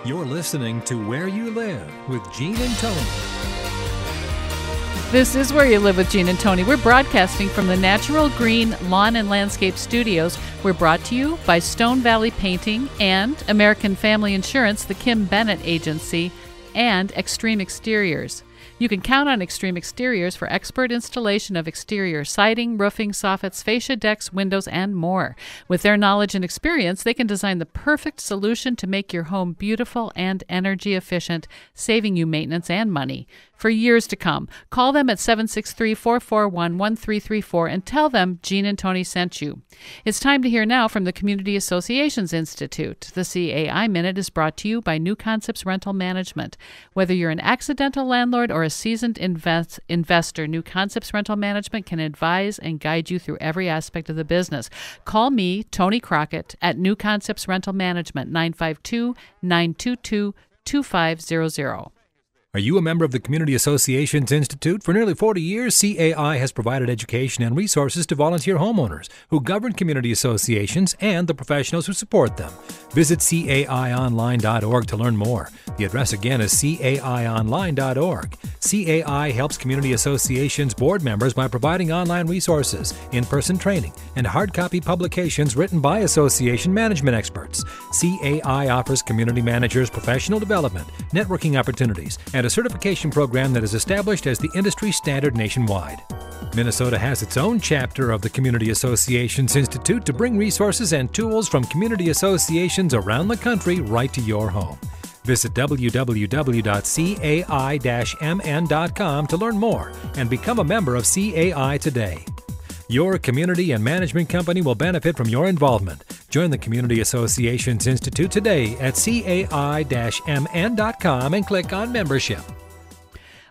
You're listening to Where You Live with Gene and Tony. This is Where You Live with Gene and Tony. We're broadcasting from the Natural Green Lawn and Landscape Studios. We're brought to you by Stone Valley Painting and American Family Insurance, the Kim Bennett Agency, and Extreme Exteriors. You can count on Extreme Exteriors for expert installation of exterior siding, roofing, soffits, fascia, decks, windows, and more. With their knowledge and experience, they can design the perfect solution to make your home beautiful and energy efficient, saving you maintenance and money for years to come. Call them at 763-441-1334 and tell them Gene and Tony sent you. It's time to hear now from the Community Associations Institute. The CAI Minute is brought to you by New Concepts Rental Management. Whether you're an accidental landlord or a seasoned investor, New Concepts Rental Management can advise and guide you through every aspect of the business. Call me, Tony Crockett, at New Concepts Rental Management, 952-922-2500. Are you a member of the Community Associations Institute? For nearly 40 years, CAI has provided education and resources to volunteer homeowners who govern community associations and the professionals who support them. Visit caionline.org to learn more. The address again is caionline.org. CAI helps community associations board members by providing online resources, in-person training, and hard copy publications written by association management experts. CAI offers community managers professional development, networking opportunities, and a certification program that is established as the industry standard nationwide. Minnesota has its own chapter of the Community Associations Institute to bring resources and tools from community associations around the country right to your home. Visit www.cai-mn.com to learn more and become a member of CAI today. Your community and management company will benefit from your involvement. Join the Community Associations Institute today at cai-mn.com and click on membership.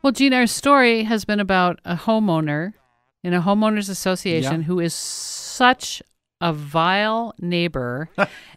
Well, Gene, our story has been about a homeowner in a homeowners association who is such a vile neighbor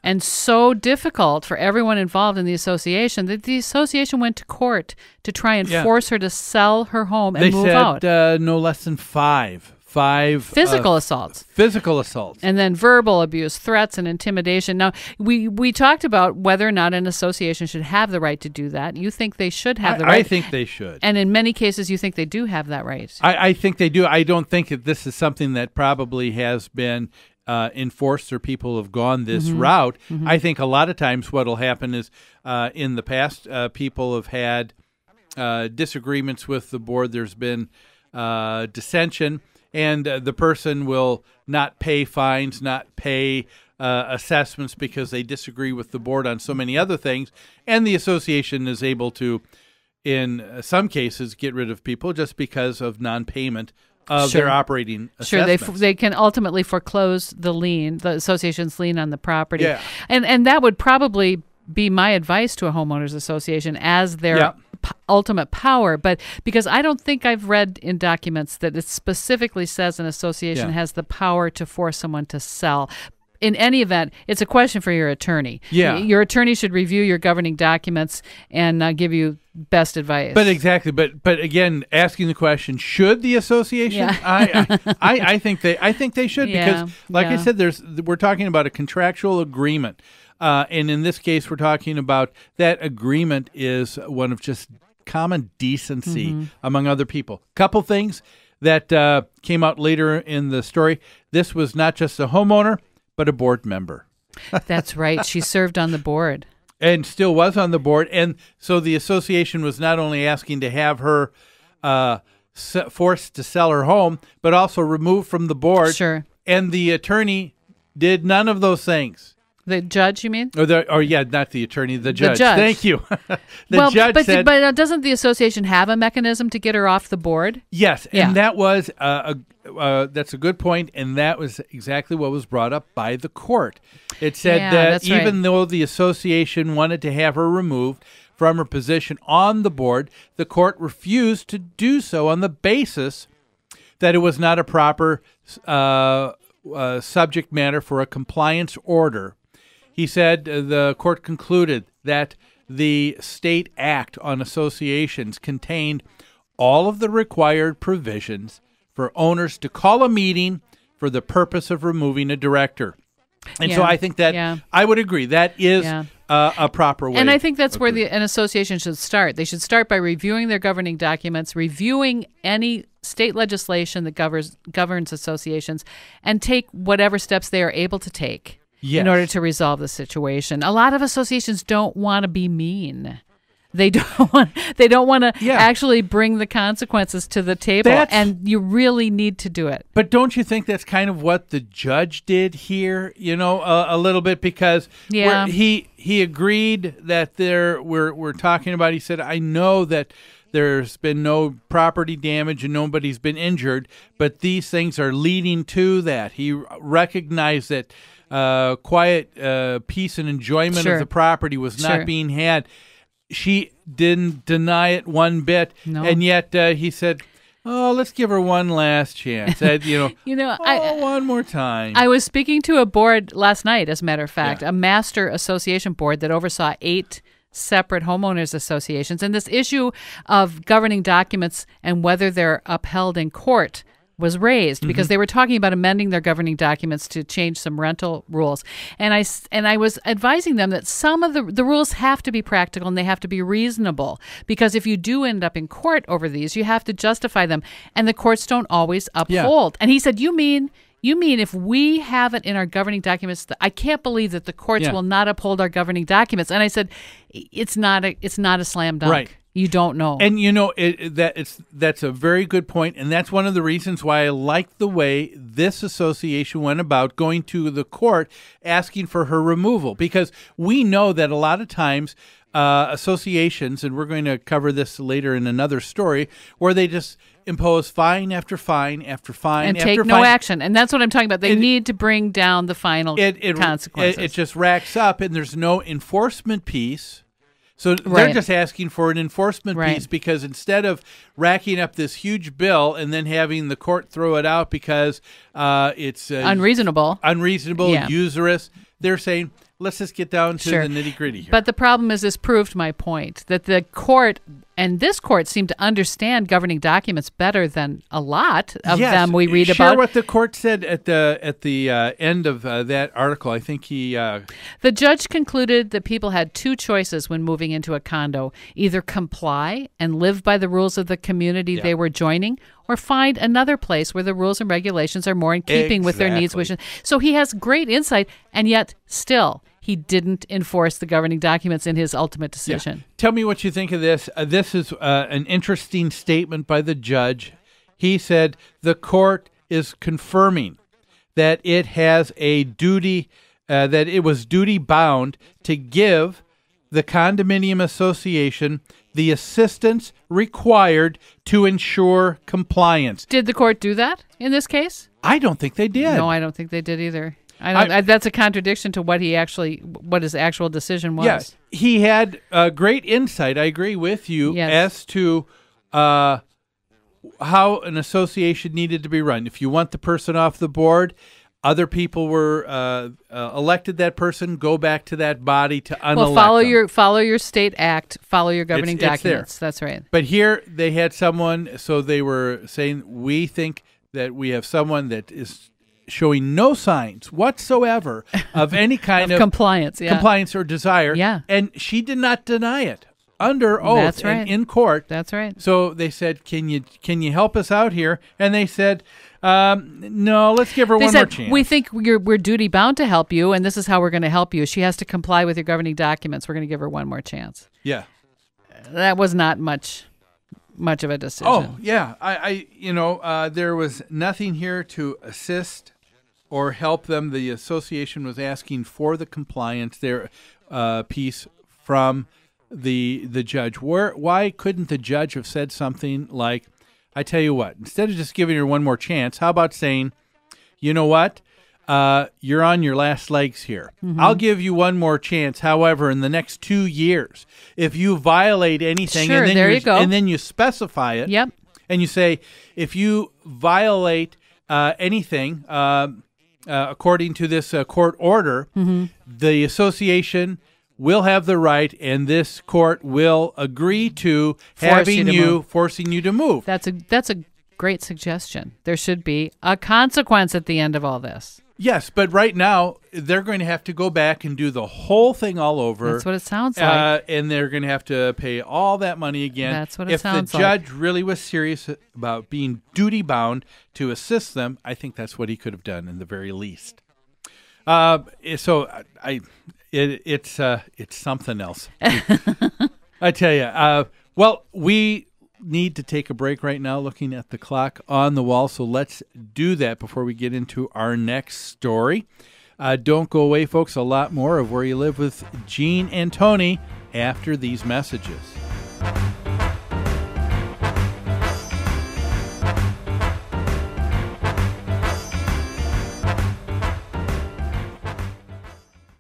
and so difficult for everyone involved in the association that the association went to court to try and force her to sell her home and move out. They said no less than five physical assaults. Physical assaults. And then verbal abuse, threats, and intimidation. Now, we talked about whether or not an association should have the right to do that. You think they should have the right. I think they should. And in many cases, you think they do have that right. I think they do. I don't think that this is something that probably has been enforced or people have gone this route. I think a lot of times what will happen is in the past, people have had disagreements with the board. There's been dissension. And the person will not pay fines, not pay assessments because they disagree with the board on so many other things. And the association is able to, in some cases, get rid of people just because of non-payment of their operating assessments. Sure, they can ultimately foreclose the lien, the association's lien on the property. Yeah. And that would probably be my advice to a homeowners association as their ultimate power, but because I don't think I've read in documents that it specifically says an association has the power to force someone to sell. In any event, it's a question for your attorney. Yeah. Your attorney should review your governing documents and give you best advice. But exactly. But again, asking the question, should the association? I think they should because, like I said, we're talking about a contractual agreement. And in this case, we're talking about that agreement is one of just common decency among other people. Couple things that came out later in the story. This was not just a homeowner, but a board member. That's right. She served on the board. And still was on the board. And so the association was not only asking to have her forced to sell her home, but also removed from the board. Sure. And the attorney did none of those things. The judge, you mean? Not the attorney, the judge. Thank you. Judge said... But doesn't the association have a mechanism to get her off the board? Yes, and that was that's a good point, and that was exactly what was brought up by the court. It said that even though the association wanted to have her removed from her position on the board, the court refused to do so on the basis that it was not a proper subject matter for a compliance order. He said the court concluded that the state act on associations contained all of the required provisions for owners to call a meeting for the purpose of removing a director. And so I think that I would agree that is a proper way. And I think that's where an association should start. They should start by reviewing their governing documents, reviewing any state legislation that governs associations, and take whatever steps they are able to take in order to resolve the situation. A lot of associations don't want to be mean. They don't want to actually bring the consequences to the table, and you really need to do it. But don't you think that's kind of what the judge did here? A little bit, because he agreed that we're talking about. He said, I know that there's been no property damage and nobody's been injured, but these things are leading to that. He recognized that quiet peace and enjoyment of the property was not being had. She didn't deny it one bit, and yet he said, "Oh, let's give her one last chance." One more time. I was speaking to a board last night, as a matter of fact, a master association board that oversaw 8 separate homeowners associations, and this issue of governing documents and whether they're upheld in court was raised because they were talking about amending their governing documents to change some rental rules. And I was advising them that some of the rules have to be practical and they have to be reasonable, because if you do end up in court over these, you have to justify them, and the courts don't always uphold. And he said, you mean if we have it in our governing documents, I can't believe that the courts will not uphold our governing documents. And I said, it's not a slam dunk. Right. You don't know. And that's a very good point, and that's one of the reasons why I like the way this association went about going to the court asking for her removal, because we know that a lot of times associations, and we're going to cover this later in another story, where they just impose fine after fine after fine and after take fine. No action. And that's what I'm talking about. They need to bring down the final consequences. It just racks up, and there's no enforcement piece. So they're just asking for an enforcement piece, because instead of racking up this huge bill and then having the court throw it out because it's unreasonable, usurious, they're saying, let's just get down to the nitty-gritty here. But the problem is, this proved my point, that the court and this court seemed to understand governing documents better than a lot of them we read about. Share what the court said at the end of that article. I think the judge concluded that people had 2 choices when moving into a condo: either comply and live by the rules of the community they were joining, or find another place where the rules and regulations are more in keeping with their needs, wishes. So he has great insight, and yet still he didn't enforce the governing documents in his ultimate decision. Yeah. Tell me what you think of this. This is an interesting statement by the judge. He said the court is confirming that it has a duty, that it was duty bound to give the condominium association the assistance required to ensure compliance. Did the court do that in this case? I don't think they did. No, I don't think they did either. That's a contradiction to what his actual decision was. Yes, he had great insight. I agree with you as to how an association needed to be run. If you want the person off the board, other people were elected that person, go back to that body to unelect them. Follow your state act, follow your governing documents. That's right. But here they had someone, so they were saying, we think that we have someone that is showing no signs whatsoever of any kind of compliance or desire. Yeah. And she did not deny it under oath and in court. That's right. So they said, can you help us out here? And they said, no, let's give her one more chance. We think we're duty bound to help you, and this is how we're going to help you. She has to comply with your governing documents. We're going to give her one more chance. Yeah. That was not much of a decision. Oh, yeah. There was nothing here to assist or help them. The association was asking for the compliance piece from the judge. Why couldn't the judge have said something like, I tell you what, instead of just giving her one more chance, how about saying, you know what, you're on your last legs here. Mm-hmm. I'll give you one more chance. However, in the next 2 years, if you violate anything, and then you specify it, and you say, if you violate anything, according to this court order, the association will have the right, and this court will agree to forcing you to move. That's a great suggestion. There should be a consequence at the end of all this. Yes, but right now they're going to have to go back and do the whole thing all over. That's what it sounds like. And they're going to have to pay all that money again. That's what it sounds like. If the judge really was serious about being duty-bound to assist them, I think that's what he could have done in the very least. It's something else. I tell you. Well, we need to take a break right now looking at the clock on the wall, so let's do that before we get into our next story. Don't go away, folks. A lot more of Where You Live with Gene and Tony after these messages.